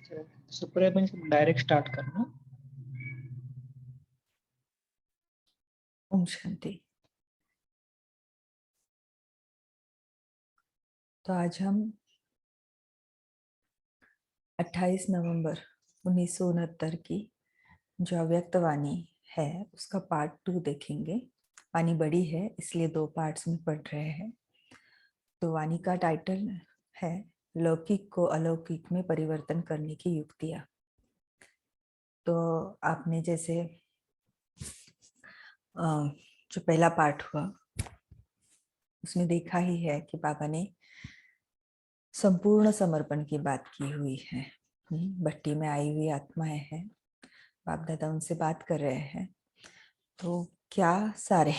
सुप्रिया में direct start करना। ओम शांति। तो आज हम 28 नवंबर 1969 की जो अव्यक्त वाणी है उसका पार्ट 2 देखेंगे। वाणी बड़ी है इसलिए 2 पार्ट्स में पढ़ रहे हैं। तो वाणी का टाइटल है लौकिक को अलौकिक में परिवर्तन करने की युक्तियां। तो आपने जैसे जो पहला पार्ट हुआ उसमें देखा ही है कि बाबा ने संपूर्ण समर्पण की बात की हुई है। भट्टी में आई हुई आत्माएं हैं, बाप दादा उनसे बात कर रहे हैं। तो क्या सारे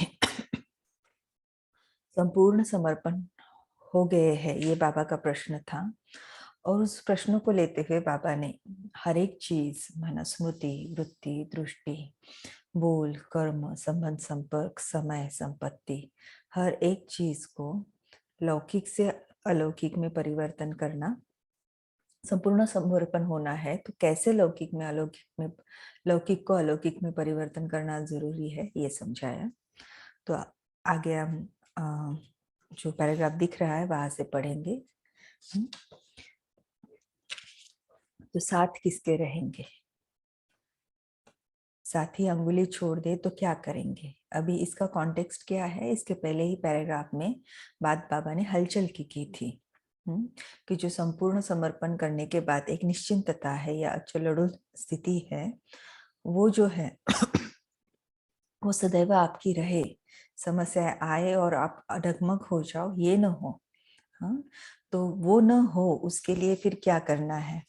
संपूर्ण समर्पण हो गए हैं, ये बाबा का प्रश्न था। और उस प्रश्न को लेते हुए बाबा ने हर एक चीज मन, स्मृति, वृत्ति, दृष्टि, बोल, कर्म, संबंध, संपर्क, समय, संपत्ति, हर एक चीज को लौकिक से अलौकिक में परिवर्तन करना, संपूर्ण समर्पण होना है। तो कैसे लौकिक में अलौकिक में, लौकिक को अलौकिक में परिवर्तन करना जरूरी है, ये समझाया। तो आगे हम जो पैराग्राफ दिख रहा है वहां से पढ़ेंगे। तो साथ किसके रहेंगे? साथी अंगुली छोड़ दे तो क्या करेंगे? अभी इसका कॉन्टेक्स्ट क्या है? इसके पहले ही पैराग्राफ में बात बाबा ने हलचल की थी कि जो संपूर्ण समर्पण करने के बाद एक निश्चिंतता है या अचल स्थिति है, वो जो है वो सदैव आपकी रहे। समस्या आए और आप डगमग हो जाओ, ये न हो। हाँ, तो वो न हो उसके लिए फिर क्या करना है?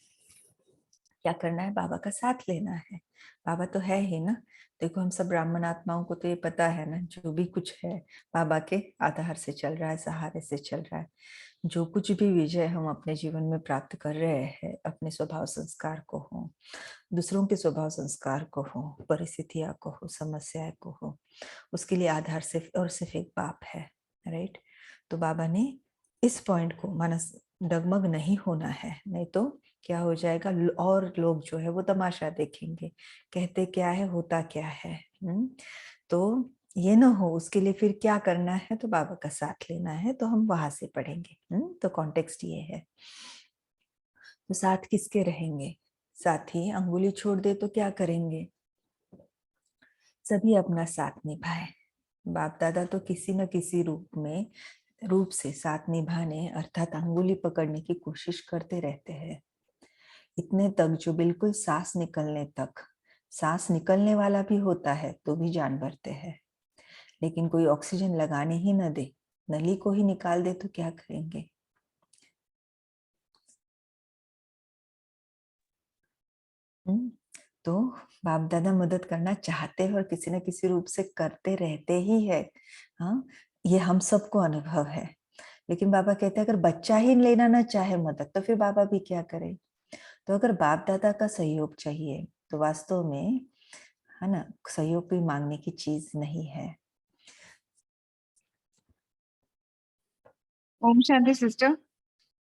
क्या करना है? बाबा का साथ लेना है। बाबा तो है ही ना। देखो हम सब ब्राह्मण आत्माओं को तो ये पता है ना, जो भी कुछ है बाबा के आधार से चल रहा है, सहारे से चल रहा है। जो कुछ भी विजय हम अपने जीवन में प्राप्त कर रहे हैं, अपने स्वभाव संस्कार को हो, दूसरों के स्वभाव संस्कार को हो, परिस्थितियां को हो, समस्याएं को हो, उसके लिए आधार सिर्फ और सिर्फ एक बाप है। राइट। तो बाबा ने इस पॉइंट को मानस डगमग नहीं होना है, नहीं तो क्या हो जाएगा, और लोग जो है वो तमाशा देखेंगे, कहते क्या है होता क्या है। तो ये ना हो, उसके लिए फिर क्या करना है? तो बाबा का साथ लेना है। तो हम वहां से पढ़ेंगे। तो कॉन्टेक्स्ट ये है। तो साथ किसके रहेंगे? साथी अंगुली छोड़ दे तो क्या करेंगे? सभी अपना साथ निभाए। बाप दादा तो किसी न किसी रूप से साथ निभाने अर्थात अंगुली पकड़ने की कोशिश करते रहते हैं, इतने तक जो बिल्कुल सांस निकलने तक। सांस निकलने वाला भी होता है तो भी जान भरते हैं, लेकिन कोई ऑक्सीजन लगाने ही न दे, नली को ही निकाल दे तो क्या करेंगे? तो बाप दादा मदद करना चाहते हैं और किसी न किसी रूप से करते रहते ही है। हाँ, ये हम सबको अनुभव है। लेकिन बाबा कहते हैं अगर बच्चा ही लेना ना चाहे मदद तो फिर बाबा भी क्या करे? तो अगर बाप दादा का सहयोग चाहिए तो वास्तव में है ना, सहयोग भी मांगने की चीज नहीं है। ओम शांति सिस्टर।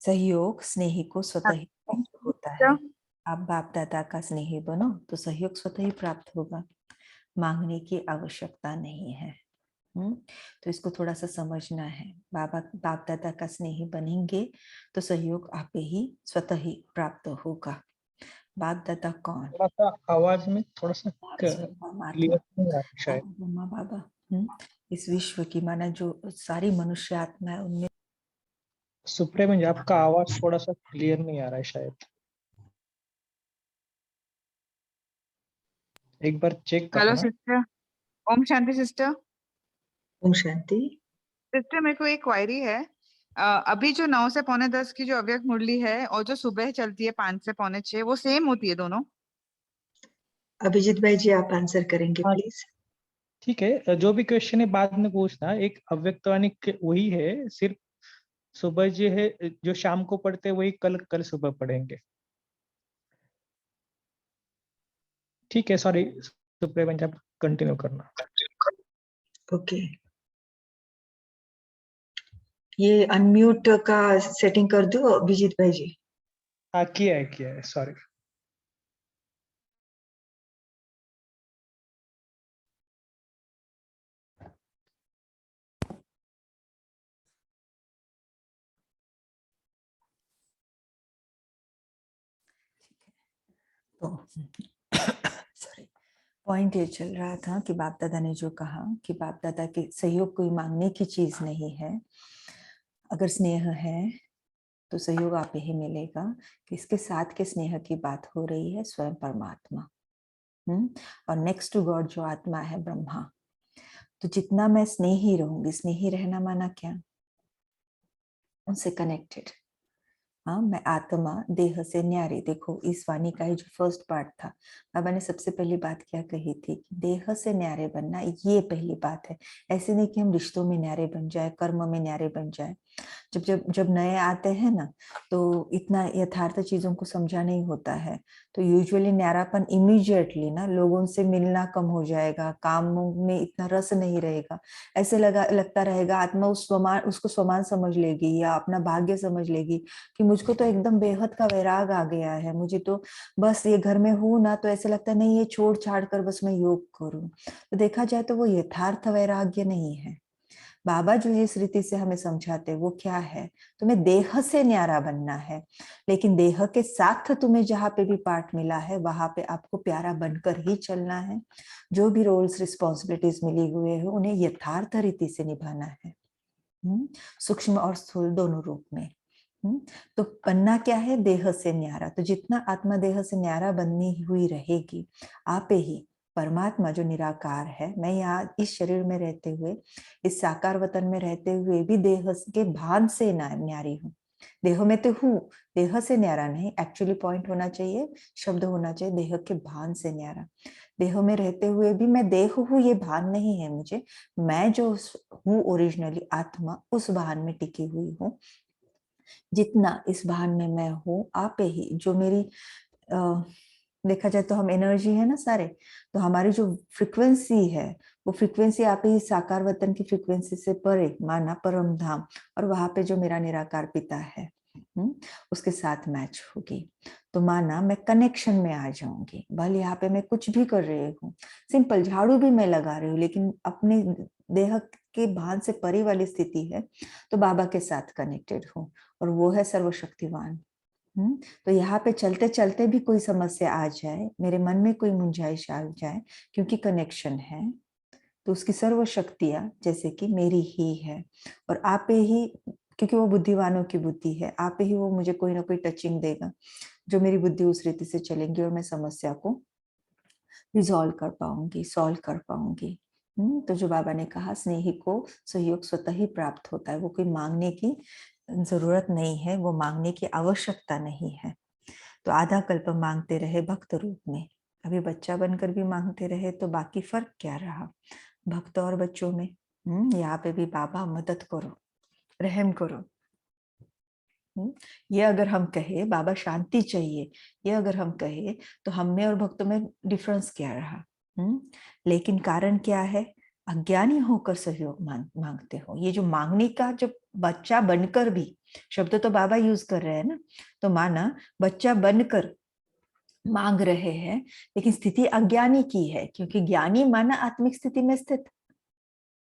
सहयोग स्नेही को स्वतः ही प्राप्त होता है। आप बाप दादा का स्नेही बनो तो सहयोग स्वतः ही प्राप्त होगा, मांगने की आवश्यकता नहीं है। तो इसको थोड़ा सा समझना है। बाप दादा का स्नेही बनेंगे तो सहयोग आप ही स्वतः ही प्राप्त होगा। बाप दादा कौन? थोड़ा सा आवाज में थोड़ा सा क्लियर नहीं आ रहा शायद। मम्मा बाबा इस विश्व की माना जो सारी मनुष्य आत्मा है उनमें। सुप्रिया में आपका आवाज थोड़ा सा क्लियर नहीं आ रहा है शायद, एक बार चेक करना। Hello sister. ओम शांति सिस्टर। ओम शांति। सिस्टर मेरे को एक क्वायरी है। अभी जो 9 से पौने 10 की जो अव्यक्त मुरली है और जो सुबह चलती है 5 से पौने 6, वो सेम होती है दोनों? अभिजीत भाई जी आप आंसर करेंगे हाँ, प्लीज। ठीक है। जो भी क्वेश्चन है बाद में पूछना। एक अव्यक्तवाणी वही है, सिर्फ सुबह जो है जो शाम को पढ़ते हैं वही कल सुबह पढ़ेंगे। ठीक है, सॉरी सुप्रिया, आप कंटिन्यू करना। ओके, ये अनम्यूट का सेटिंग कर दो अभिजीत भाई जी। हाँ, किया है सॉरी। सॉरी, पॉइंट ये चल रहा था कि बाप दादा ने जो कहा कि बाप दादा के सहयोग कोई मांगने की चीज नहीं है। अगर स्नेह है तो सहयोग आप ही मिलेगा। कि इसके साथ के स्नेह की बात हो रही है स्वयं परमात्मा, और नेक्स्ट टू गॉड जो आत्मा है ब्रह्मा। तो जितना मैं स्नेही रहूंगी, स्नेही रहना माना क्या, उनसे कनेक्टेड। हाँ, मैं आत्मा देह से न्यारी। देखो इस वाणी का ही जो फर्स्ट पार्ट था, बाबा ने सबसे पहली बात क्या कही थी कि देह से न्यारे बनना, ये पहली बात है। ऐसे नहीं कि हम रिश्तों में न्यारे बन जाए, कर्म में न्यारे बन जाए। जब जब जब नए आते हैं ना, तो इतना यथार्थ चीजों को समझा नहीं होता है। तो यूजुअली न्यारापन इमीडिएटली ना, लोगों से मिलना कम हो जाएगा, काम में इतना रस नहीं रहेगा, ऐसे लगता रहेगा आत्मा उसको स्वमान समझ लेगी या अपना भाग्य समझ लेगी कि मुझको तो एकदम बेहद का वैराग आ गया है, मुझे तो बस ये घर में हूं ना तो ऐसे लगता है नहीं ये छोड़ छाड़ कर बस मैं योग करूं। तो देखा जाए तो वो यथार्थ वैराग्य नहीं है। बाबा जो इस रीति से हमें समझाते वो क्या है, तुम्हें देह से न्यारा बनना है, लेकिन देह के साथ तुम्हें जहां पे भी पार्ट मिला है वहां पे आपको प्यारा बनकर ही चलना है। जो भी रोल्स रिस्पॉन्सिबिलिटीज मिली हुए हैं उन्हें यथार्थ रीति से निभाना है, सूक्ष्म और स्थूल दोनों रूप में। तो बनना क्या है, देह से न्यारा। तो जितना आत्मा देह से न्यारा बननी हुई रहेगी, आप ही परमात्मा जो निराकार है, मैं यहाँ इस शरीर में रहते हुए, इस साकार वतन में रहते हुए भी देह के भान से न्यारी हूँ। देह में तो हूँ, देह से न्यारा नहीं। एक्चुअली पॉइंट होना चाहिए, शब्द होना चाहिए देह के भान से न्यारा। देह में रहते हुए भी मैं देह हूँ ये भान नहीं है मुझे। मैं जो हूँ ओरिजिनली आत्मा, उस भान में टिकी हुई हूँ। जितना इस भान में मैं हूँ, आप ही जो मेरी देखा जाए तो हम एनर्जी है ना सारे, तो हमारी जो फ्रिक्वेंसी है वो फ्रिक्वेंसी आप ही साकार वतन की फ्रिक्वेंसी से परे माना परम धाम, और वहां पे जो मेरा निराकार पिता है उसके साथ मैच होगी। तो माना मैं कनेक्शन में आ जाऊंगी। भले यहाँ पे मैं कुछ भी कर रही हूँ, सिंपल झाड़ू भी मैं लगा रही हूँ, लेकिन अपने देह के भान से परे वाली स्थिति है, तो बाबा के साथ कनेक्टेड हूँ, और वो है सर्वशक्तिवान। तो यहाँ पे चलते चलते भी कोई समस्या आ जाए, मेरे मन में कोई मुंझाइश आ जाए, क्योंकि कनेक्शन है, तो उसकी सर्व शक्तियां जैसे कि मेरी ही है। और आप ही, क्योंकि वो बुद्धिवानों की बुद्धि है, आप ही वो मुझे कोई ना कोई टचिंग देगा जो मेरी बुद्धि उस रीति से चलेंगी और मैं समस्या को रिजॉल्व कर पाऊंगी, सॉल्व कर पाऊंगी। तो जो बाबा ने कहा स्नेही को सहयोग स्वतः ही प्राप्त होता है, वो कोई मांगने की जरूरत नहीं है, वो मांगने की आवश्यकता नहीं है। तो आधा कल्प मांगते रहे भक्त रूप में, अभी बच्चा बनकर भी मांगते रहे, तो बाकी फर्क क्या रहा भक्त और बच्चों में। यहाँ पे भी बाबा मदद करो, रहम करो। ये अगर हम कहे बाबा शांति चाहिए, ये अगर हम कहे, तो हम में और भक्तों में डिफरेंस क्या रहा। लेकिन कारण क्या है, अज्ञानी होकर सहयोग मांगते हो। ये जो मांगने का, जो बच्चा बनकर भी शब्द तो बाबा यूज कर रहे हैं ना, तो माना बच्चा बनकर मांग रहे हैं, लेकिन स्थिति अज्ञानी की है, क्योंकि ज्ञानी माना आत्मिक स्थिति में स्थित,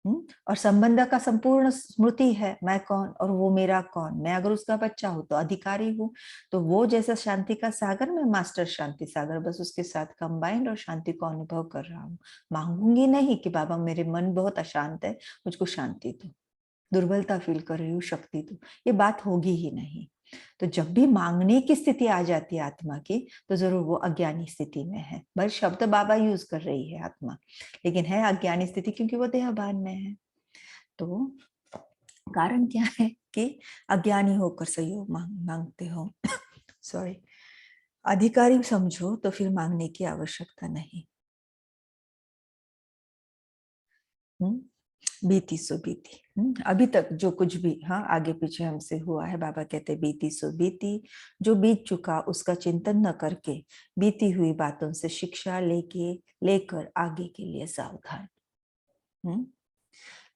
और संबंध का संपूर्ण स्मृति है, मैं कौन और वो मेरा कौन। मैं अगर उसका बच्चा हूं तो अधिकारी हूँ, तो वो जैसा शांति का सागर, मैं मास्टर शांति सागर, बस उसके साथ कंबाइंड और शांति को अनुभव कर रहा हूँ। मांगूंगी नहीं कि बाबा मेरे मन बहुत अशांत है, मुझको शांति दो, दुर्बलता फील कर रही हूँ, शक्ति दो, ये बात होगी ही नहीं। तो जब भी मांगने की स्थिति आ जाती है आत्मा की, तो जरूर वो अज्ञानी स्थिति में है। बस शब्द बाबा यूज कर रही है आत्मा, लेकिन है अज्ञानी स्थिति, क्योंकि वो देहभान में है। तो कारण क्या है कि अज्ञानी होकर सहयोग मांगते हो। सॉरी, अधिकारी समझो तो फिर मांगने की आवश्यकता नहीं। बीती सो बीती, अभी तक जो कुछ भी आगे पीछे हमसे हुआ है, बाबा कहते बीती सो बीती। जो बीत चुका उसका चिंतन न करके बीती हुई बातों से शिक्षा लेकर आगे के लिए सावधान।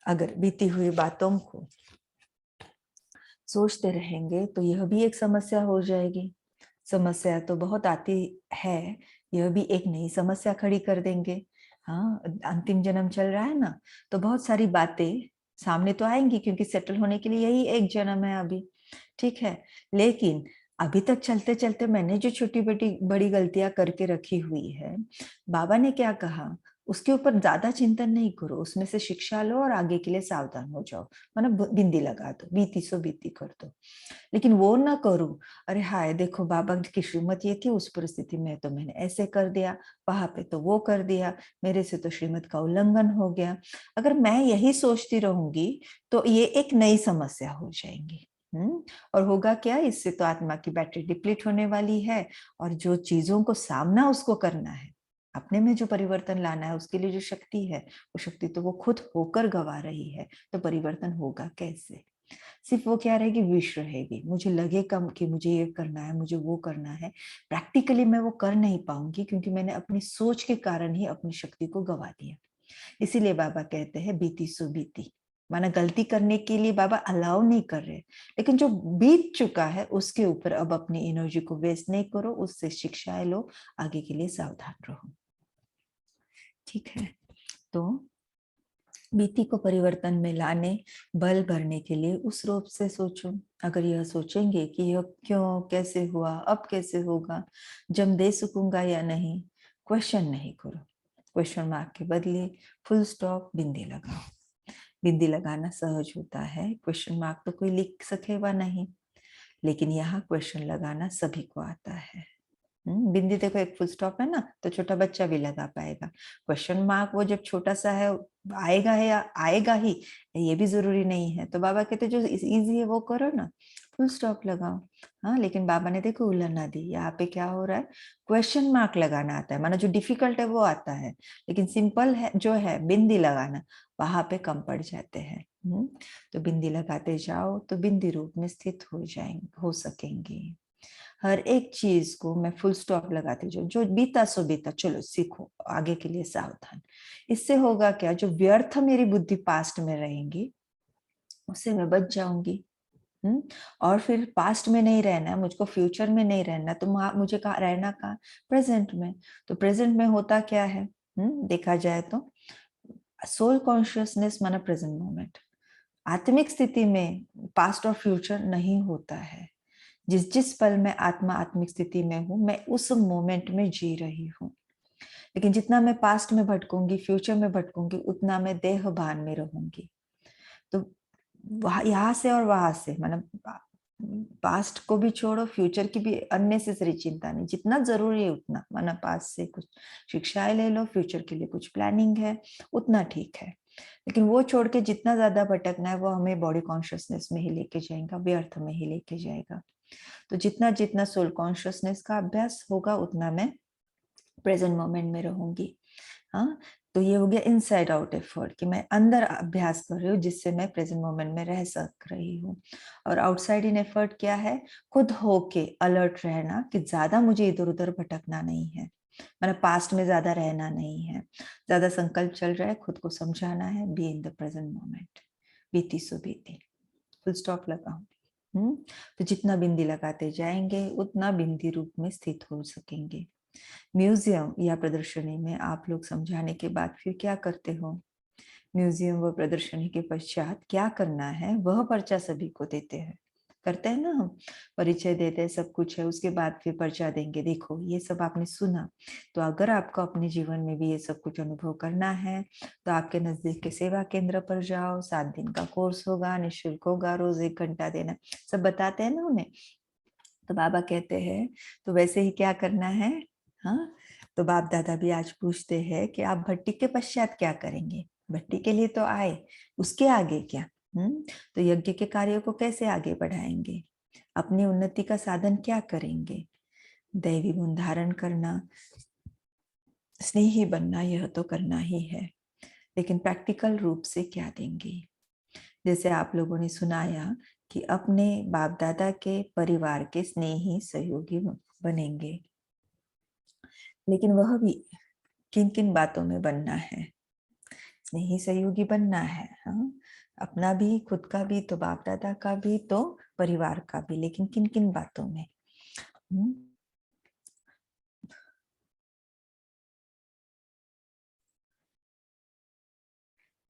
अगर बीती हुई बातों को सोचते रहेंगे तो यह भी एक समस्या हो जाएगी। समस्या तो बहुत आती है, यह भी एक नई समस्या खड़ी कर देंगे। अंतिम जन्म चल रहा है ना, तो बहुत सारी बातें सामने तो आएंगी, क्योंकि सेटल होने के लिए यही एक जन्म है अभी, ठीक है। लेकिन अभी तक चलते चलते मैंने जो छोटी बड़ी गलतियां करके रखी हुई है, बाबा ने क्या कहा, उसके ऊपर ज्यादा चिंतन नहीं करो, उसमें से शिक्षा लो और आगे के लिए सावधान हो जाओ, मतलब बिंदी लगा दो, बीती सो बीती कर दो। लेकिन वो ना करूं, अरे हाय देखो बाबा की श्रीमत ये थी, उस परिस्थिति में तो मैंने ऐसे कर दिया, वहां पे तो वो कर दिया, मेरे से तो श्रीमत का उल्लंघन हो गया। अगर मैं यही सोचती रहूंगी तो ये एक नई समस्या हो जाएगी। और होगा क्या, इससे तो आत्मा की बैटरी डिप्लीट होने वाली है, और जो चीजों को सामना उसको करना है, अपने में जो परिवर्तन लाना है, उसके लिए जो शक्ति है, वो शक्ति तो वो खुद होकर गवा रही है, तो परिवर्तन होगा कैसे? सिर्फ वो क्या रहेगी, विश रहेगी, मुझे लगेगा कि मुझे ये करना है, मुझे वो करना है, प्रैक्टिकली मैं वो कर नहीं पाऊंगी, क्योंकि मैंने अपनी सोच के कारण ही अपनी शक्ति को गवा दिया। इसीलिए बाबा कहते हैं बीती सो बीती, माना गलती करने के लिए बाबा अलाउ नहीं कर रहे, लेकिन जो बीत चुका है उसके ऊपर अब अपनी एनर्जी को वेस्ट नहीं करो, उससे शिक्षाएं लो, आगे के लिए सावधान रहो। ठीक है, तो बीती को परिवर्तन में लाने, बल भरने के लिए उस रूप से सोचो। अगर यह सोचेंगे कि यह क्यों, कैसे हुआ, अब कैसे होगा, जम दे सकूंगा या नहीं, क्वेश्चन नहीं करो। क्वेश्चन मार्क के बदले फुल स्टॉप, बिंदी लगाओ। बिंदी लगाना सहज होता है, क्वेश्चन मार्क तो कोई लिख सकेगा नहीं, लेकिन यहाँ क्वेश्चन लगाना सभी को आता है। बिंदी देखो, एक फुल स्टॉप है ना, तो छोटा बच्चा भी लगा पाएगा। क्वेश्चन मार्क वो जब छोटा सा है, आएगा है या आएगा ही, ये भी जरूरी नहीं है। तो बाबा कहते जो इजी है वो करो ना, फुल स्टॉप लगाओ। हाँ, लेकिन बाबा ने देखो उल्लन ना दी, यहाँ पे क्या हो रहा है, क्वेश्चन मार्क लगाना आता है, माना जो डिफिकल्ट है वो आता है, लेकिन सिंपल है जो है बिंदी लगाना, वहां पे कम पड़ जाते हैं। तो बिंदी लगाते जाओ तो बिंदी रूप में स्थित हो सकेंगे। हर एक चीज को मैं फुल स्टॉप लगाती जाऊं, जो बीता सो बीता, चलो सीखो, आगे के लिए सावधान। इससे होगा क्या, जो व्यर्थ मेरी बुद्धि पास्ट में रहेंगी उससे मैं बच जाऊंगी। और फिर पास्ट में नहीं रहना है मुझको, फ्यूचर में नहीं रहना, तो मुझे कहाँ रहना, कहाँ, प्रेजेंट में। तो प्रेजेंट में होता क्या है, देखा जाए तो सोल कॉन्शियसनेस माना प्रेजेंट मोमेंट। आत्मिक स्थिति में पास्ट और फ्यूचर नहीं होता है। जिस जिस पल में आत्मा आत्मिक स्थिति में हूं, मैं उस मोमेंट में जी रही हूँ। लेकिन जितना मैं पास्ट में भटकूंगी, फ्यूचर में भटकूंगी, उतना मैं देह भान में रहूंगी। तो यहाँ से और वहां से, मतलब पास्ट को भी छोड़ो, फ्यूचर की भी अननेसेसरी चिंता नहीं, जितना जरूरी है उतना, माना पास्ट से कुछ शिक्षाएं ले लो, फ्यूचर के लिए कुछ प्लानिंग है, उतना ठीक है। लेकिन वो छोड़ के जितना ज्यादा भटकना है, वो हमें बॉडी कॉन्शियसनेस में ही लेके जाएगा, व्यर्थ में ही लेके जाएगा। तो जितना जितना सोल कॉन्शियसनेस का अभ्यास होगा, उतना मैं प्रेजेंट मोमेंट में रहूंगी। हाँ, तो ये हो गया इनसाइड आउट एफर्ट, कि मैं अंदर अभ्यास कर रही हूँ जिससे मैं प्रेजेंट मोमेंट में रह सक रही हूँ। और आउटसाइड इन एफर्ट क्या है, खुद होके अलर्ट रहना, कि ज्यादा मुझे इधर उधर भटकना नहीं है, मतलब पास्ट में ज्यादा रहना नहीं है। ज्यादा संकल्प चल रहा है, खुद को समझाना है, be in the present moment, बीती सो बीती, फुल स्टॉप लगाओ। तो जितना बिंदी लगाते जाएंगे, उतना बिंदी रूप में स्थित हो सकेंगे। म्यूजियम या प्रदर्शनी में आप लोग समझाने के बाद फिर क्या करते हो, म्यूजियम व प्रदर्शनी के पश्चात क्या करना है, वह पर्चा सभी को देते हैं, करते हैं ना हम, परिचय देते हैं, सब कुछ है, उसके बाद फिर पर्चा देंगे, देखो ये सब आपने सुना। तो अगर आपको अपने जीवन में भी ये सब कुछ अनुभव करना है, तो आपके नजदीक के सेवा केंद्र पर जाओ, 7 दिन का कोर्स होगा, निःशुल्क होगा, रोज 1 घंटा देना, सब बताते हैं ना उन्हें। तो बाबा कहते हैं तो वैसे ही क्या करना है। हाँ, तो बाप दादा भी आज पूछते हैं कि आप भट्टी के पश्चात क्या करेंगे, भट्टी के लिए तो आए, उसके आगे क्या। तो यज्ञ के कार्यों को कैसे आगे बढ़ाएंगे, अपनी उन्नति का साधन क्या करेंगे, दैवी गुण धारण करना, स्नेही बनना, यह तो करना ही है, लेकिन प्रैक्टिकल रूप से क्या देंगे। जैसे आप लोगों ने सुनाया कि अपने बाप दादा के परिवार के स्नेही सहयोगी बनेंगे, लेकिन वह भी किन किन बातों में बनना है, स्नेही सहयोगी बनना है। हाँ, अपना भी, खुद का भी, तो बाप दादा का भी, तो परिवार का भी, लेकिन किन किन बातों में।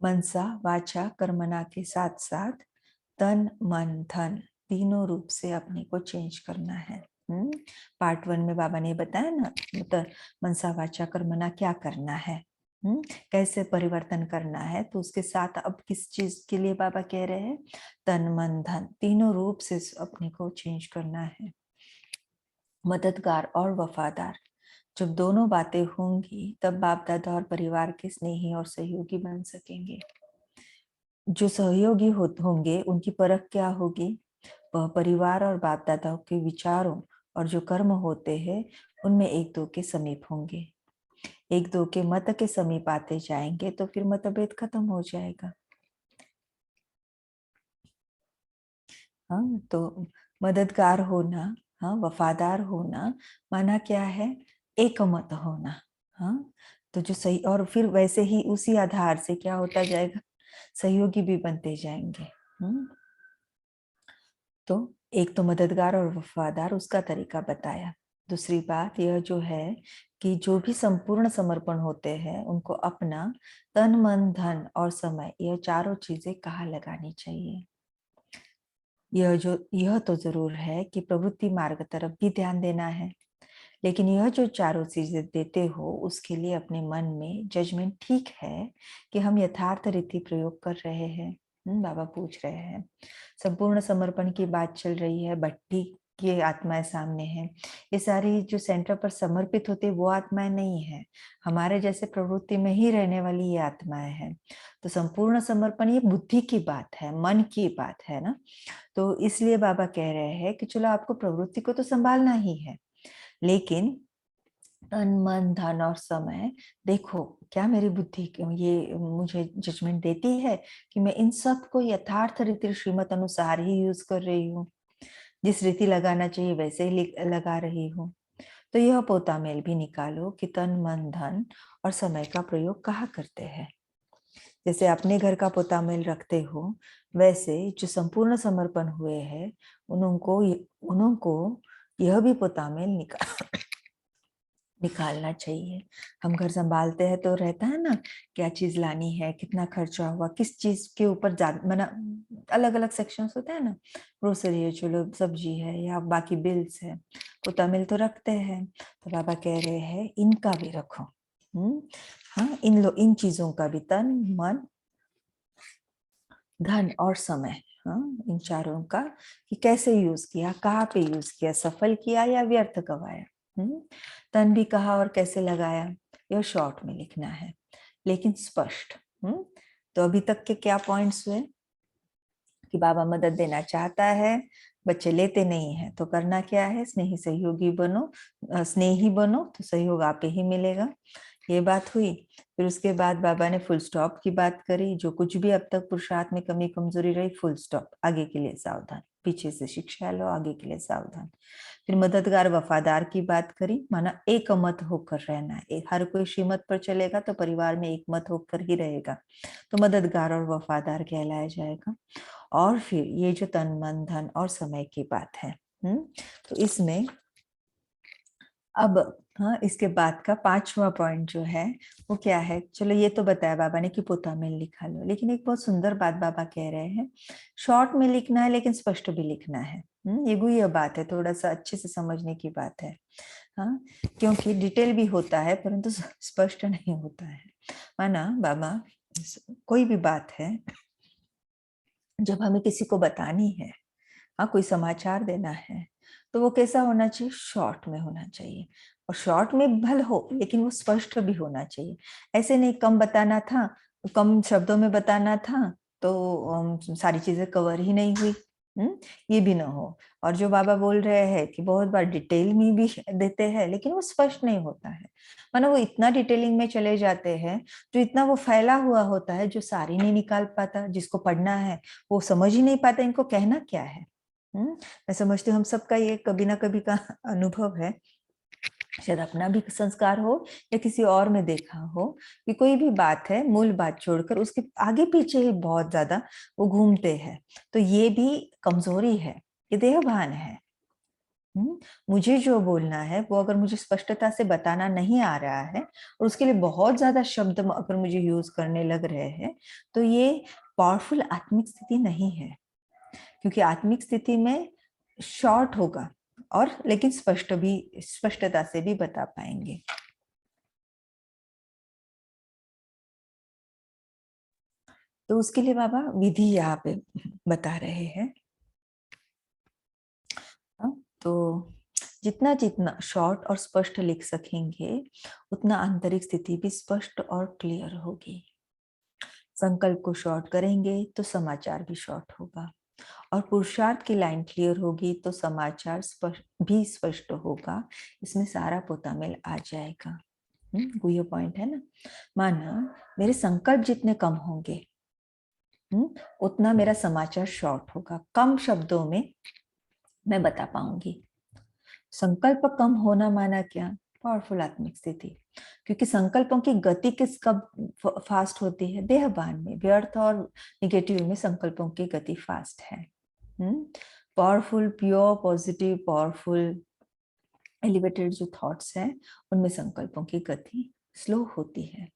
मनसा वाचा कर्मणा के साथ साथ तन मन धन तीनों रूप से अपने को चेंज करना है। पार्ट 1 में बाबा ने बताया ना, मतलब मनसा वाचा कर्मणा क्या करना है, कैसे परिवर्तन करना है। तो उसके साथ अब किस चीज के लिए बाबा कह रहे हैं, तन मन धन तीनों रूप से अपने को चेंज करना है। मददगार और वफादार, जब दोनों बातें होंगी तब बाप दादा और परिवार के स्नेही और सहयोगी बन सकेंगे। जो सहयोगी होंगे उनकी परख क्या होगी, वह परिवार और बाप दादाओं के विचारों और जो कर्म होते हैं उनमें एक दो के समीप होंगे। एक दो के मत के समीप आते जाएंगे तो फिर मतभेद खत्म हो जाएगा। हाँ, तो मददगार होना, हाँ, वफादार होना माना क्या है, एक मत होना। हाँ, तो जो सही, और फिर वैसे ही उसी आधार से क्या होता जाएगा, सहयोगी भी बनते जाएंगे। तो एक तो मददगार और वफादार, उसका तरीका बताया। दूसरी बात यह जो है कि जो भी संपूर्ण समर्पण होते हैं उनको अपना तन मन धन और समय, यह चारों चीजें कहाँ लगानी चाहिए। यह तो जरूर है कि प्रवृत्ति मार्ग तरफ भी ध्यान देना है, लेकिन यह जो चारों चीजें देते हो उसके लिए अपने मन में जजमेंट ठीक है कि हम यथार्थ रीति प्रयोग कर रहे हैं। बाबा पूछ रहे हैं, संपूर्ण समर्पण की बात चल रही है, भट्टी की आत्माएं सामने हैं, ये सारी जो सेंटर पर समर्पित होती है वो आत्माएं नहीं है, हमारे जैसे प्रवृत्ति में ही रहने वाली ये आत्माएं हैं। तो संपूर्ण समर्पण ये बुद्धि की बात है, मन की बात है ना। तो इसलिए बाबा कह रहे हैं कि चलो आपको प्रवृत्ति को तो संभालना ही है, लेकिन तन मन धन और समय देखो, क्या मेरी बुद्धि ये मुझे जजमेंट देती है कि मैं इन सब को यथार्थ रीति श्रीमत अनुसार ही यूज कर रही हूँ, जिस रीति लगाना चाहिए वैसे ही लगा रही हूँ। तो यह पोता मेल भी निकालो कि तन मन धन और समय का प्रयोग कहाँ करते हैं। जैसे अपने घर का पोता मेल रखते हो, वैसे जो संपूर्ण समर्पण हुए हैं उनको यह भी पोता मेल निकालना चाहिए। हम घर संभालते हैं तो रहता है ना, क्या चीज लानी है, कितना खर्चा हुआ, किस चीज के ऊपर ज्यादा, मना अलग अलग सेक्शंस होते हैं ना, ग्रोसरी है, चलो सब्जी है या बाकी बिल्स है, तो तमिल तो रखते हैं। तो बाबा कह रहे हैं इनका भी रखो। हाँ, इन चीजों का भी, तन मन धन और समय, हाँ, इन चारों का कि कैसे यूज किया, कहाँ पे यूज किया, सफल किया या व्यर्थ गवाया। तन भी कहा और कैसे लगाया, यह शॉर्ट में लिखना है लेकिन स्पष्ट। तो अभी तक के क्या पॉइंट्स हुए कि बाबा मदद देना चाहता है, बच्चे लेते नहीं है, तो करना क्या है, स्नेही सहयोगी बनो, स्नेही बनो तो सहयोग आप ही मिलेगा, ये बात हुई। फिर उसके बाद बाबा ने फुल स्टॉप की बात करी, जो कुछ भी अब तक पुरुषार्थ में कमी कमजोरी रही, फुल स्टॉप, आगे के लिए सावधान, पीछे से शिक्षा लो, आगे के लिए सावधान। फिर मददगार वफादार की बात करी, माना एक मत होकर रहना है, हर कोई श्रीमत पर चलेगा तो परिवार में एक मत होकर ही रहेगा, तो मददगार और वफादार कहलाया जाएगा। और फिर ये जो तन मन धन और समय की बात है, तो इसमें अब, हाँ, इसके बाद का 5वां पॉइंट जो है वो क्या है, चलो ये तो बताया बाबा ने कि पोता में लिखा लो, लेकिन एक बहुत सुंदर बात बाबा कह रहे हैं, शॉर्ट में लिखना है लेकिन स्पष्ट भी लिखना है। ये गुह्य बात है, थोड़ा सा अच्छे से समझने की बात है। हाँ, क्योंकि डिटेल भी होता है परंतु स्पष्ट नहीं होता है। माना बाबा, कोई भी बात है जब हमें किसी को बतानी है, हाँ, कोई समाचार देना है, तो वो कैसा होना चाहिए, शॉर्ट में होना चाहिए, और शॉर्ट में भल हो लेकिन वो स्पष्ट भी होना चाहिए। ऐसे नहीं कम बताना था, कम शब्दों में बताना था तो सारी चीजें कवर ही नहीं हुई, ये भी ना हो। और जो बाबा बोल रहे हैं कि बहुत बार डिटेल में भी देते हैं लेकिन वो स्पष्ट नहीं होता है, मानो वो इतना डिटेलिंग में चले जाते हैं, जो इतना वो फैला हुआ होता है, जो सारी नहीं निकाल पाता, जिसको पढ़ना है वो समझ ही नहीं पाता इनको कहना क्या है। मैं समझती हूँ हम सबका ये कभी ना कभी का अनुभव है, शायद अपना भी संस्कार हो या किसी और में देखा हो, कि कोई भी बात है मूल बात छोड़कर उसके आगे पीछे ही बहुत ज्यादा वो घूमते हैं, तो ये भी कमजोरी है, ये देहभान है। मुझे जो बोलना है वो अगर मुझे स्पष्टता से बताना नहीं आ रहा है और उसके लिए बहुत ज्यादा शब्द अगर मुझे यूज करने लग रहे हैं, तो ये पावरफुल आत्मिक स्थिति नहीं है। क्योंकि आत्मिक स्थिति में शॉर्ट होगा और लेकिन स्पष्टता से भी बता पाएंगे। तो उसके लिए बाबा विधि यहाँ पे बता रहे हैं। तो जितना जितना शॉर्ट और स्पष्ट लिख सकेंगे उतना आंतरिक स्थिति भी स्पष्ट और क्लियर होगी। संकल्प को शॉर्ट करेंगे तो समाचार भी शॉर्ट होगा, और पुरुषार्थ की लाइन क्लियर होगी तो समाचार स्पष्ट होगा। इसमें सारा पोतामेल आ जाएगा। ये पॉइंट है ना। माना मेरे संकल्प जितने कम होंगे उतना मेरा समाचार शॉर्ट होगा, कम शब्दों में मैं बता पाऊंगी। संकल्प कम होना माना क्या? पावरफुल आत्मिक स्थिति। क्योंकि संकल्पों की गति किस कब फास्ट होती है? देहभान में, व्यर्थ और निगेटिव में संकल्पों की गति फास्ट है। Powerful, pure, positive, powerful, elevated जो थॉट्स हैं उनमें संकल्पों की गति स्लो होती है।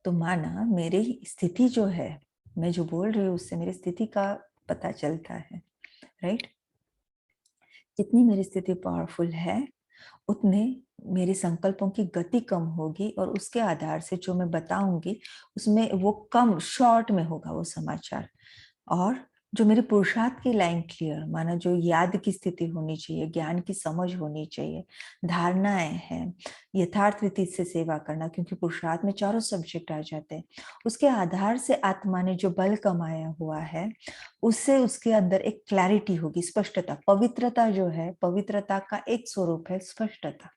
तो माना मेरी स्थिति जो है, मैं जो बोल रही हूँ उससे मेरी स्थिति का पता चलता है, राइट। जितनी मेरी स्थिति पावरफुल है उतने मेरे संकल्पों की गति कम होगी, और उसके आधार से जो मैं बताऊंगी उसमें वो कम शॉर्ट में होगा वो समाचार। और जो मेरे पुरुषार्थ की लाइन क्लियर, माना जो याद की स्थिति होनी चाहिए, ज्ञान की समझ होनी चाहिए, धारणाएं हैं, यथार्थ रीति से सेवा करना, क्योंकि पुरुषार्थ में चारों सब्जेक्ट आ जाते हैं। उसके आधार से आत्मा ने जो बल कमाया हुआ है उससे उसके अंदर एक क्लैरिटी होगी, स्पष्टता। पवित्रता जो है, पवित्रता का एक स्वरूप है स्पष्टता।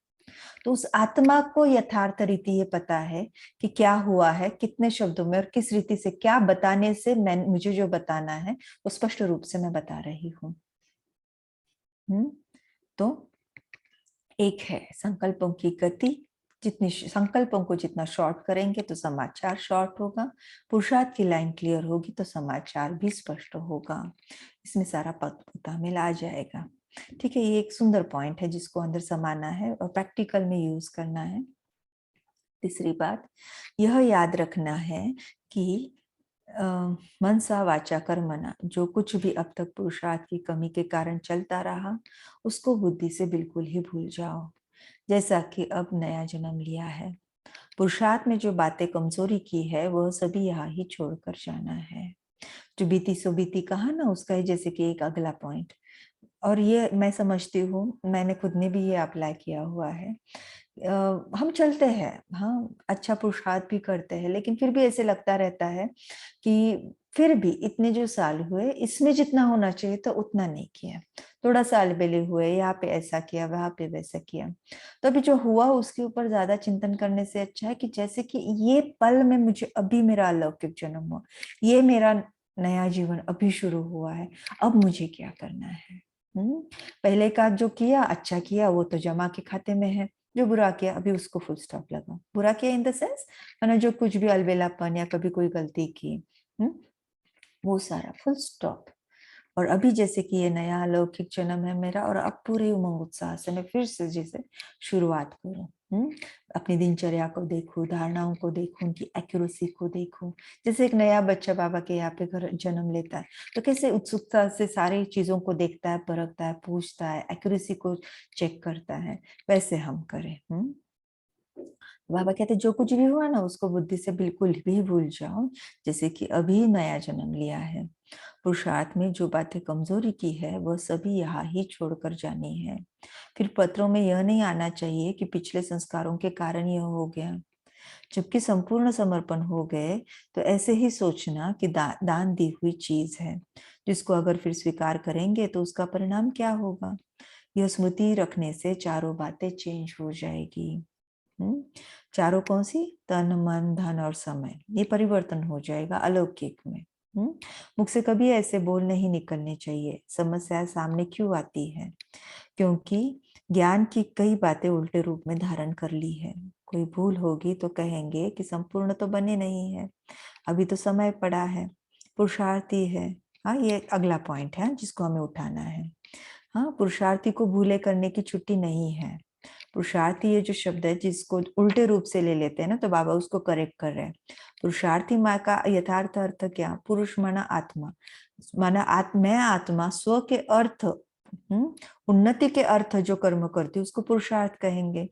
तो उस आत्मा को यथार्थ रीति ये पता है कि क्या हुआ है, कितने शब्दों में और किस रीति से, क्या बताने से मुझे जो बताना है वो स्पष्ट रूप से मैं बता रही हूँ। तो एक है संकल्पों की गति, जितनी संकल्पों को जितना शॉर्ट करेंगे तो समाचार शॉर्ट होगा, पुरुषार्थ की लाइन क्लियर होगी तो समाचार भी स्पष्ट होगा। इसमें सारा पता मिला आ जाएगा। ठीक है, ये एक सुंदर पॉइंट है जिसको अंदर समाना है और प्रैक्टिकल में यूज करना है। तीसरी बात यह याद रखना है कि मनसा वाचा कर्मणा, जो कुछ भी अब तक पुरुषार्थ की कमी के कारण चलता रहा उसको बुद्धि से बिल्कुल ही भूल जाओ। जैसा कि अब नया जन्म लिया है, पुरुषार्थ में जो बातें कमजोरी की है वह सभी यहाँ ही छोड़कर जाना है। जो बीती सो बीती कहा ना, उसका ही जैसे कि एक अगला पॉइंट। और ये मैं समझती हूँ, मैंने खुद ने भी ये अप्लाई किया हुआ है। हम चलते हैं, हाँ, अच्छा पुरुषार्थ भी करते हैं, लेकिन फिर भी ऐसे लगता रहता है कि फिर भी इतने जो साल हुए इसमें जितना होना चाहिए तो उतना नहीं किया। थोड़ा साल बेले हुए, यहाँ पे ऐसा किया, वहां पे वैसा किया। तो अभी जो हुआ उसके ऊपर ज्यादा चिंतन करने से अच्छा है कि जैसे कि ये पल में मुझे अभी मेरा अलौकिक जन्म हुआ, ये मेरा नया जीवन अभी शुरू हुआ है, अब मुझे क्या करना है। पहले का जो किया अच्छा किया वो तो जमा के खाते में है, जो बुरा किया अभी उसको फुल स्टॉप लगाओ। बुरा किया इन द सेंस मैंने जो कुछ भी अलबेलापन या कभी कोई गलती की, वो सारा फुल स्टॉप। और अभी जैसे कि ये नया अलौकिक जन्म है मेरा, और अब पूरे उमंग उत्साह से मैं फिर से जैसे शुरुआत करूं, अपनी दिनचर्या को देखूं, धारणाओं को देखूं, उनकी एक्यूरेसी को देखूं। जैसे एक नया बच्चा बाबा के यहाँ पे घर जन्म लेता है तो कैसे उत्सुकता से सारी चीजों को देखता है, परखता है, पूछता है, एक्यूरेसी को चेक करता है, वैसे हम करें। बाबा कहते जो कुछ भी हुआ ना उसको बुद्धि से बिल्कुल भी भूल जाओ, जैसे कि अभी नया जन्म लिया है। पुरुषार्थ में जो बातें कमजोरी की है वह सभी यहाँ ही छोड़कर जानी है। फिर पत्रों में यह नहीं आना चाहिए कि पिछले संस्कारों के कारण यह हो गया। जबकि संपूर्ण समर्पण हो गए तो ऐसे ही सोचना कि दान दी हुई चीज है, जिसको अगर फिर स्वीकार करेंगे तो उसका परिणाम क्या होगा। यह स्मृति रखने से चारों बातें चेंज हो जाएगी। चारों कौन सी? तन, मन, धन और समय, ये परिवर्तन हो जाएगा अलौकिक में। मुख से कभी ऐसे बोल नहीं निकलने चाहिए। समस्या सामने क्यों आती है? क्योंकि ज्ञान की कई बातें उल्टे रूप में धारण कर ली है। कोई भूल होगी तो कहेंगे कि संपूर्ण तो बने नहीं है, अभी तो समय पड़ा है, पुरुषार्थी है। हाँ, ये अगला पॉइंट है जिसको हमें उठाना है। हाँ, पुरुषार्थी को भूले करने की छुट्टी नहीं है। पुरुषार्थी ये जो शब्द है जिसको उल्टे रूप से ले लेते हैं ना, तो बाबा उसको करेक्ट कर रहे हैं। पुरुषार्थी माँ का यथार्थ अर्थ क्या? पुरुष माना आत्मा, माना मैं आत्मा स्व के अर्थ, उन्नति के अर्थ जो कर्म करती है उसको पुरुषार्थ कहेंगे।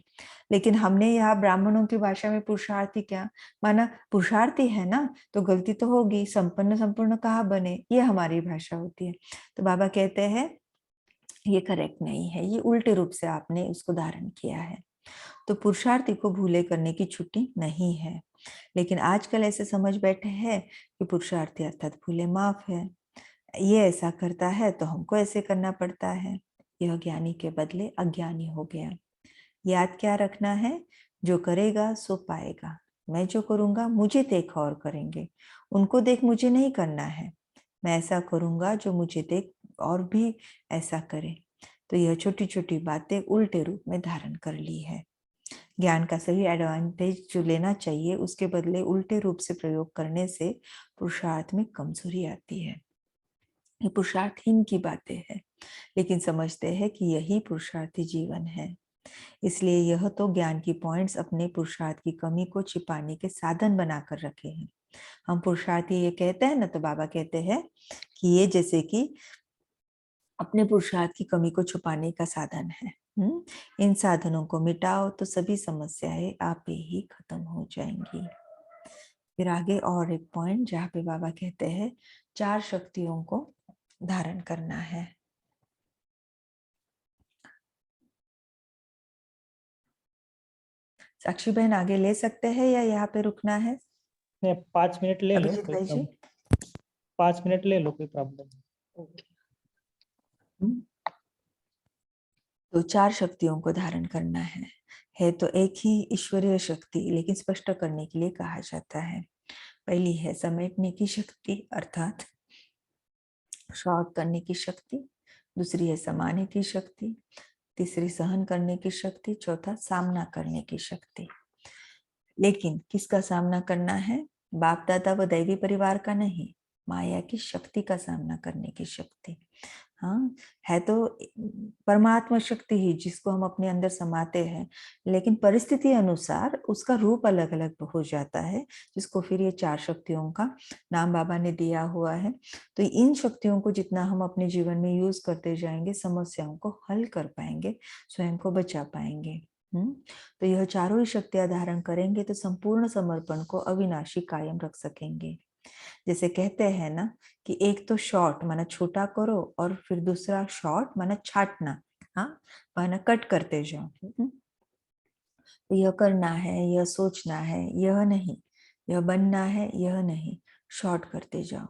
लेकिन हमने यहाँ ब्राह्मणों की भाषा में पुरुषार्थी क्या माना? पुरुषार्थी है ना, तो गलती तो होगी, संपन्न संपूर्ण कहाँ बने, ये हमारी भाषा होती है। तो बाबा कहते हैं ये करेक्ट नहीं है, ये उल्टे रूप से आपने उसको धारण किया है। तो पुरुषार्थी को भूले करने की छुट्टी नहीं है। लेकिन आजकल ऐसे समझ बैठे हैं कि पुरुषार्थी अर्थात भूले माफ है, ये ऐसा करता है तो हमको ऐसे करना पड़ता है। यह ज्ञानी के बदले अज्ञानी हो गया। याद क्या रखना है? जो करेगा सो पाएगा। मैं जो करूंगा मुझे देख और करेंगे, उनको देख मुझे नहीं करना है। मैं ऐसा करूंगा जो मुझे देख और भी ऐसा करे। तो यह छोटी छोटी बातें उल्टे रूप में धारण कर ली है। ज्ञान का सही एडवांटेज जो लेना चाहिए उसके बदले उल्टे रूप से प्रयोग करने से पुरुषार्थ में कमजोरी आती है। ये पुरुषार्थहीन की बातें हैं, लेकिन समझते हैं कि यही पुरुषार्थी जीवन है। इसलिए यह तो ज्ञान की पॉइंट्स अपने पुरुषार्थ की कमी को छिपाने के साधन बनाकर रखे हैं। हम पुरुषार्थी ये कहते हैं ना, तो बाबा कहते हैं कि ये जैसे कि अपने पुरुषार्थ की कमी को छुपाने का साधन है। इन साधनों को मिटाओ तो सभी समस्याएं आप ही खत्म हो जाएंगी। फिर आगे और एक पॉइंट जहाँ पे बाबा कहते हैं 4 शक्तियों को धारण करना है। साक्षी बहन आगे ले सकते हैं या यहाँ पे रुकना है? 5 मिनट ले लो, अभिजीत कोई भाई जी। 5 मिनट ले लो, कोई प्रॉब्लम। तो 4 शक्तियों को धारण करना है तो एक ही ईश्वरीय शक्ति, लेकिन स्पष्ट करने के लिए कहा जाता है। पहली है समेटने की शक्ति अर्थात शॉर्ट करने की शक्ति, दूसरी है समाने की शक्ति, तीसरी सहन करने की शक्ति, चौथा सामना करने की शक्ति। लेकिन किसका सामना करना है? बाप दादा व दैवी परिवार का नहीं, माया की शक्ति का सामना करने की शक्ति। हाँ, है तो परमात्मा शक्ति ही जिसको हम अपने अंदर समाते हैं, लेकिन परिस्थिति अनुसार उसका रूप अलग अलग हो जाता है, जिसको फिर ये 4 शक्तियों का नाम बाबा ने दिया हुआ है। तो इन शक्तियों को जितना हम अपने जीवन में यूज करते जाएंगे, समस्याओं को हल कर पाएंगे, स्वयं को बचा पाएंगे। तो यह चारों ही शक्तियां धारण करेंगे तो संपूर्ण समर्पण को अविनाशी कायम रख सकेंगे। जैसे कहते हैं ना कि एक तो शॉर्ट माना छोटा करो और फिर दूसरा शॉर्ट माना छाटना, हाँ माना कट करते जाओ। तो यह करना है, यह सोचना है, यह नहीं, यह बनना है, यह नहीं, शॉर्ट करते जाओ।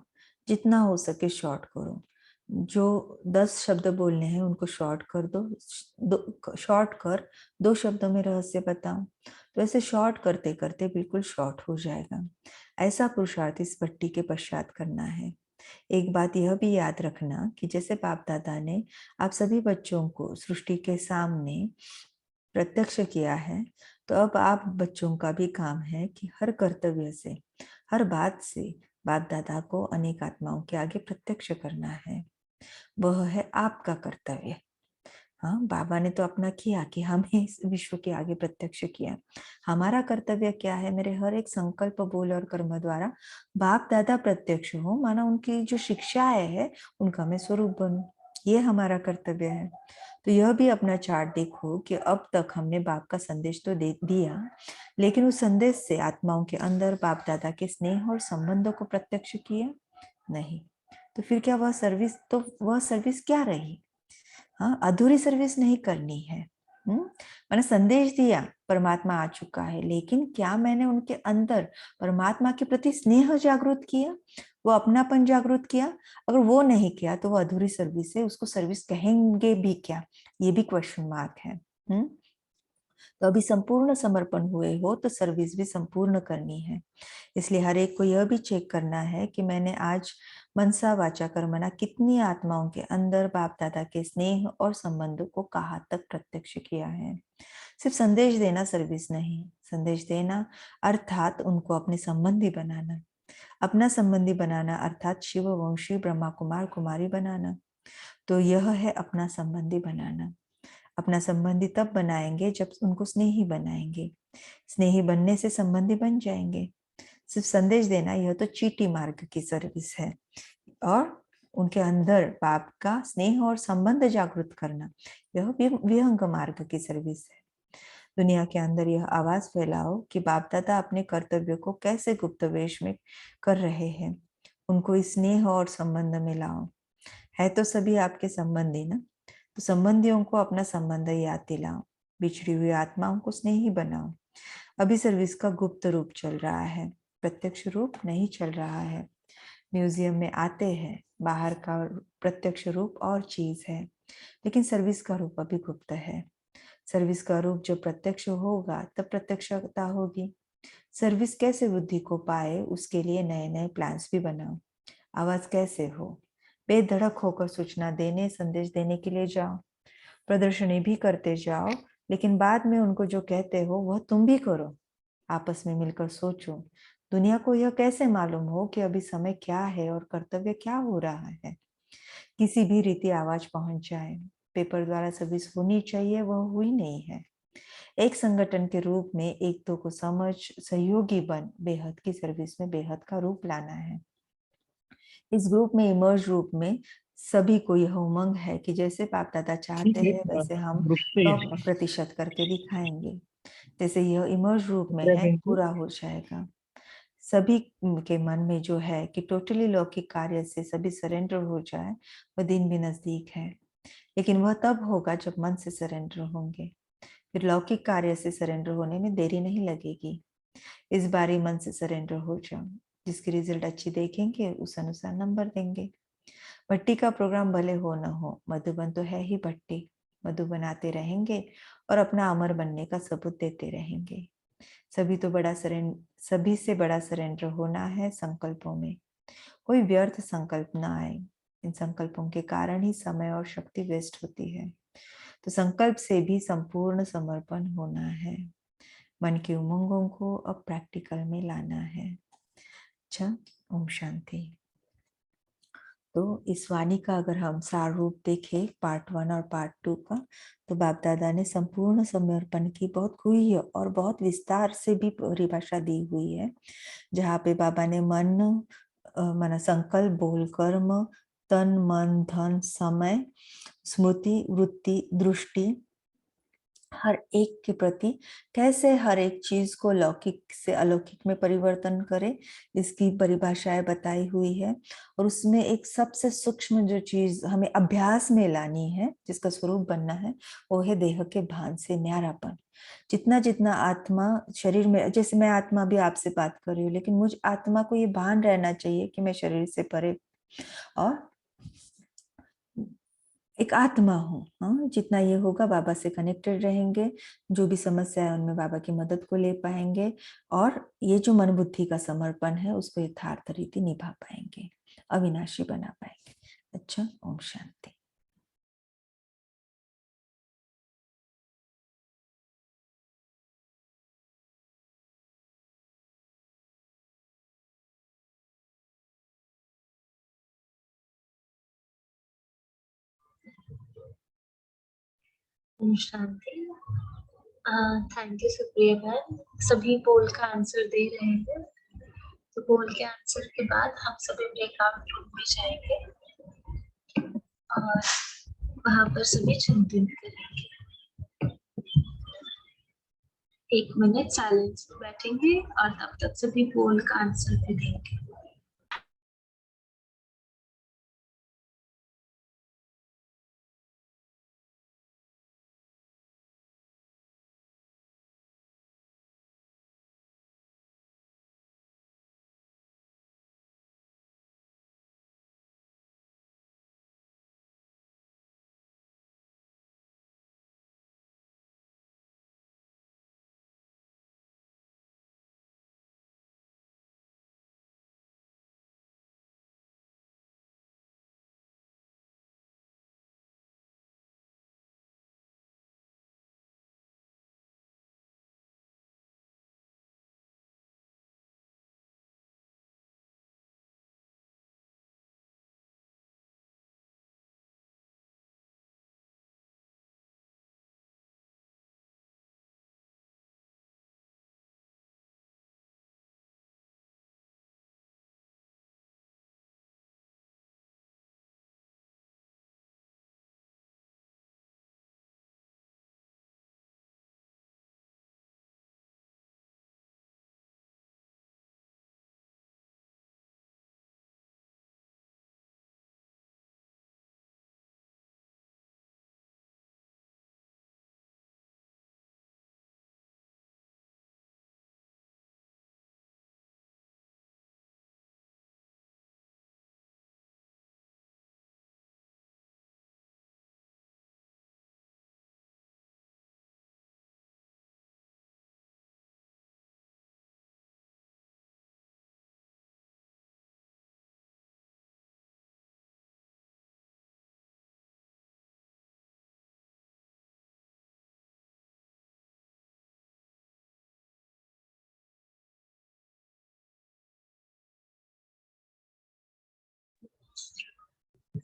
जितना हो सके शॉर्ट करो। जो 10 शब्द बोलने हैं उनको शॉर्ट कर दो, शॉर्ट कर 2 शब्दों में रहस्य बताओ। तो ऐसे शॉर्ट करते करते बिल्कुल शॉर्ट हो जाएगा। ऐसा पुरुषार्थ इस भट्टी के पश्चात करना है। एक बात यह भी याद रखना कि जैसे बाप दादा ने आप सभी बच्चों को सृष्टि के सामने प्रत्यक्ष किया है, तो अब आप बच्चों का भी काम है कि हर कर्तव्य से, हर बात से बाप दादा को अनेक आत्माओं के आगे प्रत्यक्ष करना है। वह है आपका कर्तव्य। हाँ, बाबा ने तो अपना किया कि हमें इस विश्व के आगे प्रत्यक्ष किया। हमारा कर्तव्य क्या है? मेरे हर एक संकल्प, बोल और कर्म द्वारा बाप दादा प्रत्यक्ष हो, माना उनकी जो शिक्षाएं है उनका मैं स्वरूप बनूं। ये हमारा कर्तव्य है। तो यह भी अपना चार्ट देखो कि अब तक हमने बाप का संदेश तो दे दिया, लेकिन उस संदेश से आत्माओं के अंदर बाप दादा के स्नेह और संबंधों को प्रत्यक्ष किया नहीं। तो फिर क्या वह सर्विस क्या रही? हाँ, अधूरी सर्विस नहीं करनी है। मैंने संदेश दिया, परमात्मा आ चुका है, लेकिन क्या मैंने उनके अंदर परमात्मा के प्रति स्नेह जागृत किया, वो अपनापन जागृत किया? अगर वो नहीं किया तो वो अधूरी सर्विस है, उसको सर्विस कहेंगे भी क्या? ये भी क्वेश्चन मार्क है। तो अभी संपूर्ण समर्पण हुए हो तो सर्विस भी संपूर्ण करनी है। इसलिए हर एक को यह भी चेक करना है कि मैंने आज मनसा वाचा कर्मणा कितनी आत्माओं के अंदर बाप दादा के स्नेह और संबंधों को कहाँ तक प्रत्यक्ष किया है। सिर्फ संदेश देना सर्विस नहीं, संदेश देना अर्थात उनको अपने संबंधी बनाना, अपना संबंधी बनाना अर्थात शिव वंशी ब्रह्मा कुमार कुमारी बनाना। तो यह है अपना संबंधी बनाना। अपना संबंधी तब बनाएंगे जब उनको स्नेही बनाएंगे। स्नेही बनने से संबंधी बन जाएंगे। सिर्फ संदेश देना यह तो चीटी मार्ग की सर्विस है, और उनके अंदर बाप का स्नेह और संबंध जागृत करना यह विहंग मार्ग की सर्विस है। दुनिया के अंदर यह आवाज फैलाओ कि बाप दादा अपने कर्तव्य को कैसे गुप्त वेश में कर रहे हैं, उनको इस स्नेह और संबंध में लाओ। है तो सभी आपके संबंधी ना, तो संबंधियों को अपना संबंध याद दिलाओ। बिछड़ी हुई आत्माओं को स्नेही बनाओ। अभी सर्विस का गुप्त रूप चल रहा है, प्रत्यक्ष रूप नहीं चल रहा है। म्यूजियम में आते हैं, बाहर का प्रत्यक्ष रूप और चीज है, लेकिन सर्विस का रूप अभी गुप्त है। सर्विस का रूप जब प्रत्यक्ष होगा तब प्रत्यक्षता होगी। सर्विस कैसे बुद्धि को पाए, उसके लिए नए नए प्लान्स भी बनाओ। आवाज कैसे हो, बेधड़क होकर सूचना देने, संदेश देने के लिए जाओ। प्रदर्शनी भी करते जाओ, लेकिन बाद में उनको जो कहते हो वह तुम भी करो। आपस में मिलकर सोचो, दुनिया को यह कैसे मालूम हो कि अभी समय क्या है और कर्तव्य क्या हो रहा है। किसी भी रीति आवाज पहुंच जाए। पेपर द्वारा सर्विस होनी चाहिए, वह हुई नहीं है। एक संगठन के रूप में एक दो को समझ सहयोगी बन बेहद की सर्विस में बेहद का रूप लाना है। इस ग्रुप में इमर्ज रूप में सभी को यह उमंग है कि जैसे बाप दादा चाहते हैं वैसे हम 100% करके दिखाएंगे। जैसे यह इमर्ज रूप में है, पूरा हो जाएगा। सभी के मन में जो है कि टोटली लौकिक कार्य से सभी सरेंडर हो जाए, वह दिन भी नजदीक है। लेकिन वह तब होगा जब मन से सरेंडर होंगे। फिर लौकिक कार्य से सरेंडर होने में देरी नहीं लगेगी। इस बार ही मन से सरेंडर हो जाओ। जिसकी रिजल्ट अच्छी देखेंगे उस अनुसार नंबर देंगे। भट्टी का प्रोग्राम भले हो न हो, मधुबन तो है ही भट्टी। मधु बनाते रहेंगे और अपना अमर बनने का सबूत देते रहेंगे। सभी से बड़ा सरेंडर होना है संकल्पों में। कोई व्यर्थ संकल्प ना आए। इन संकल्पों के कारण ही समय और शक्ति वेस्ट होती है। तो संकल्प से भी संपूर्ण समर्पण होना है। मन की उमंगों को अब प्रैक्टिकल में लाना है। अच्छा, ओम शांति। तो इस वाणी का अगर हम सार रूप देखें पार्ट 1 और पार्ट 2 का, तो बाप दादा ने संपूर्ण समर्पण की बहुत खुली और बहुत विस्तार से भी परिभाषा दी हुई है, जहाँ पे बाबा ने मन संकल्प, बोल, कर्म, तन, मन, धन, समय, स्मृति, वृत्ति, दृष्टि, हर एक के प्रति कैसे हर एक चीज को लौकिक से अलौकिक में परिवर्तन करे, इसकी परिभाषाएं बताई हुई है। और उसमें एक सबसे सूक्ष्म जो चीज हमें अभ्यास में लानी है, जिसका स्वरूप बनना है, वो है देह के भान से न्यारापन। जितना जितना आत्मा शरीर में, जैसे मैं आत्मा भी आपसे बात कर रही हूँ, लेकिन मुझ आत्मा को ये भान रहना चाहिए कि मैं शरीर से परे और एक आत्मा हो। हाँ, जितना ये होगा बाबा से कनेक्टेड रहेंगे, जो भी समस्या है उनमें बाबा की मदद को ले पाएंगे, और ये जो मन बुद्धि का समर्पण है उसको यथार्थ रीति निभा पाएंगे, अविनाशी बना पाएंगे। अच्छा, ओम शांति। ओम शांति। Thank you Supriya ma'am. सभी पोल का आंसर दे रहे हैं, तो पोल के आंसर के बाद हम सभी ब्रेकआउट रूम में जाएंगे और वहां पर सभी चिंतन करेंगे। 1 मिनट साइलेंस में बैठेंगे और तब तक सभी पोल का आंसर भी देंगे।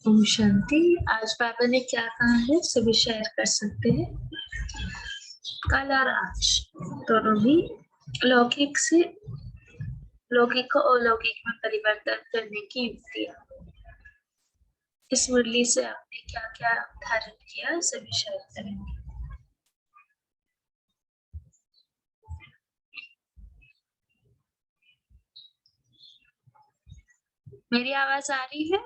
ओम शांति। आज बाबा ने क्या कहा है सभी शेयर कर सकते हैं। कल और आज दोनों भी लौकिक से लौकिक को अलौकिक में परिवर्तन करने की युक्तियां। इस मुरली से आपने क्या क्या धारण किया सभी शेयर करेंगे। मेरी आवाज आ रही है?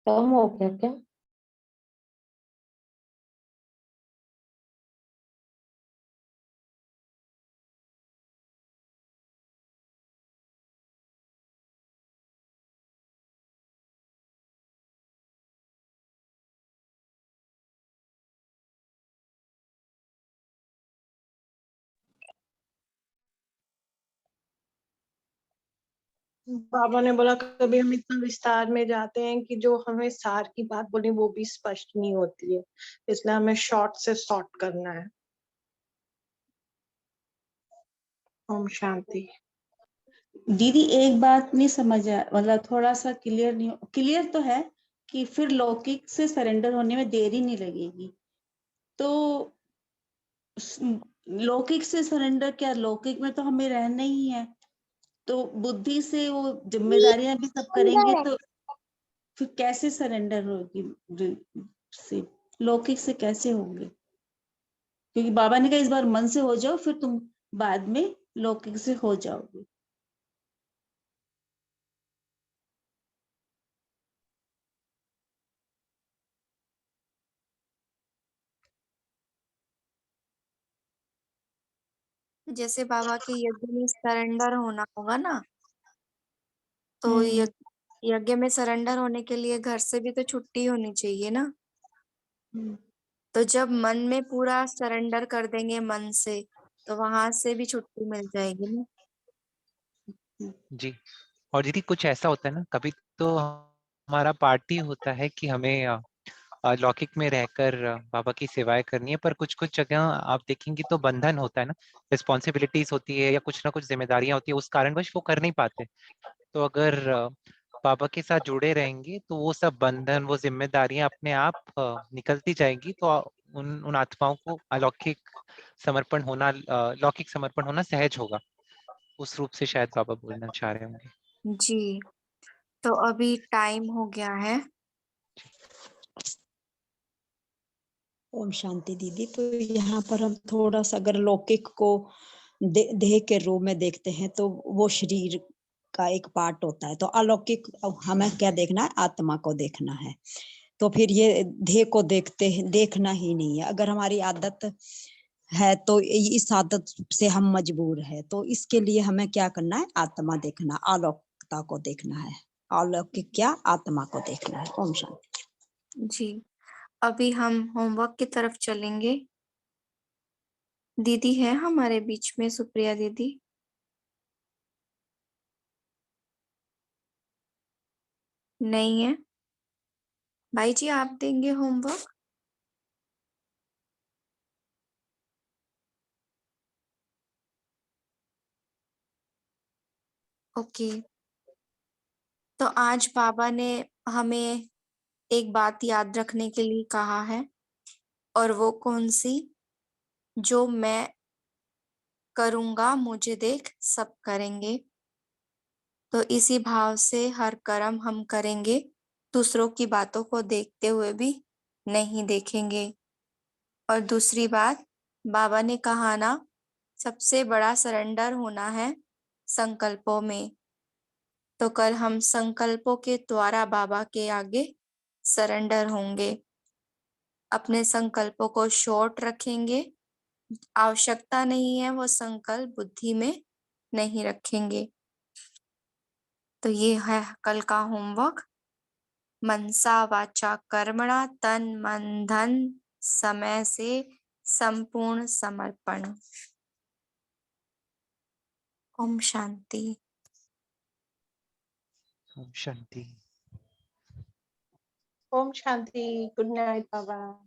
कम हो गया क्या? बाबा ने बोला कभी हम इतना विस्तार में जाते हैं कि जो हमें सार की बात बोली वो भी स्पष्ट नहीं होती है, इसलिए हमें शॉर्ट से शॉर्ट करना है। ओम शांति। दीदी एक बात नहीं समझ आया, मतलब थोड़ा सा क्लियर नहीं, क्लियर तो है कि फिर लौकिक से सरेंडर होने में देरी नहीं लगेगी, तो लौकिक से सरेंडर क्या, लौकिक में तो हमें रहना ही है, तो बुद्धि से वो जिम्मेदारियां भी सब करेंगे, तो फिर कैसे सरेंडर होगी से, लौकिक से कैसे होंगे? क्योंकि बाबा ने कहा इस बार मन से हो जाओ, फिर तुम बाद में लौकिक से हो जाओगे। जैसे बाबा के यज्ञ में सरेंडर होना होगा ना, तो यज्ञ में सरेंडर होने के लिए घर से भी तो छुट्टी होनी चाहिए ना। तो जब मन में पूरा सरेंडर कर देंगे मन से, तो वहां से भी छुट्टी मिल जाएगी ना। जी। और दीदी कुछ ऐसा होता है ना, कभी तो हमारा पार्ट ही होता है कि हमें लौकिक में रहकर बाबा की सेवाएं करनी है, पर कुछ कुछ जगह आप देखेंगे तो बंधन होता है ना, रिस्पॉन्सिबिलिटीज होती है या कुछ ना कुछ जिम्मेदारियां होती है, उस कारणवश वो कर नहीं पाते। तो अगर बाबा के साथ जुड़े रहेंगे तो वो सब बंधन, वो जिम्मेदारियां अपने आप निकलती जाएंगी, तो उन आत्माओं को अलौकिक समर्पण होना, लौकिक समर्पण होना सहज होगा। उस रूप से शायद बाबा बोलना चाह रहे होंगे। जी, तो अभी टाइम हो गया है। ओम शांति दीदी। तो यहाँ पर हम थोड़ा सा अगर लौकिक को देह के रूप में देखते हैं तो वो शरीर का एक पार्ट होता है, तो अलौकिक हमें क्या देखना है, आत्मा को देखना है। तो फिर ये देह को देखना ही नहीं है। अगर हमारी आदत है तो इस आदत से हम मजबूर है, तो इसके लिए हमें क्या करना है, आत्मा देखना, अलौकिकता को देखना है। अलौकिक क्या, आत्मा को देखना है। ओम शांति। जी, अभी हम होमवर्क की तरफ चलेंगे। दीदी है हमारे बीच में, सुप्रिया दीदी? नहीं है। भाई जी आप देंगे होमवर्क? ओके। तो आज बाबा ने हमें एक बात याद रखने के लिए कहा है, और वो कौन सी? जो मैं करूंगा मुझे देख सब करेंगे। तो इसी भाव से हर कर्म हम करेंगे, दूसरों की बातों को देखते हुए भी नहीं देखेंगे। और दूसरी बात, बाबा ने कहा ना, सबसे बड़ा सरेंडर होना है संकल्पों में। तो कल हम संकल्पों के द्वारा बाबा के आगे सरेंडर होंगे। अपने संकल्पों को शॉर्ट रखेंगे, आवश्यकता नहीं है वो संकल्प बुद्धि में नहीं रखेंगे। तो ये है कल का होमवर्क। मनसा वाचा कर्मणा तन मन धन समय से संपूर्ण समर्पण। ओम शांति। ओम शांति। ओम शांति। गुड नाइट बाबा।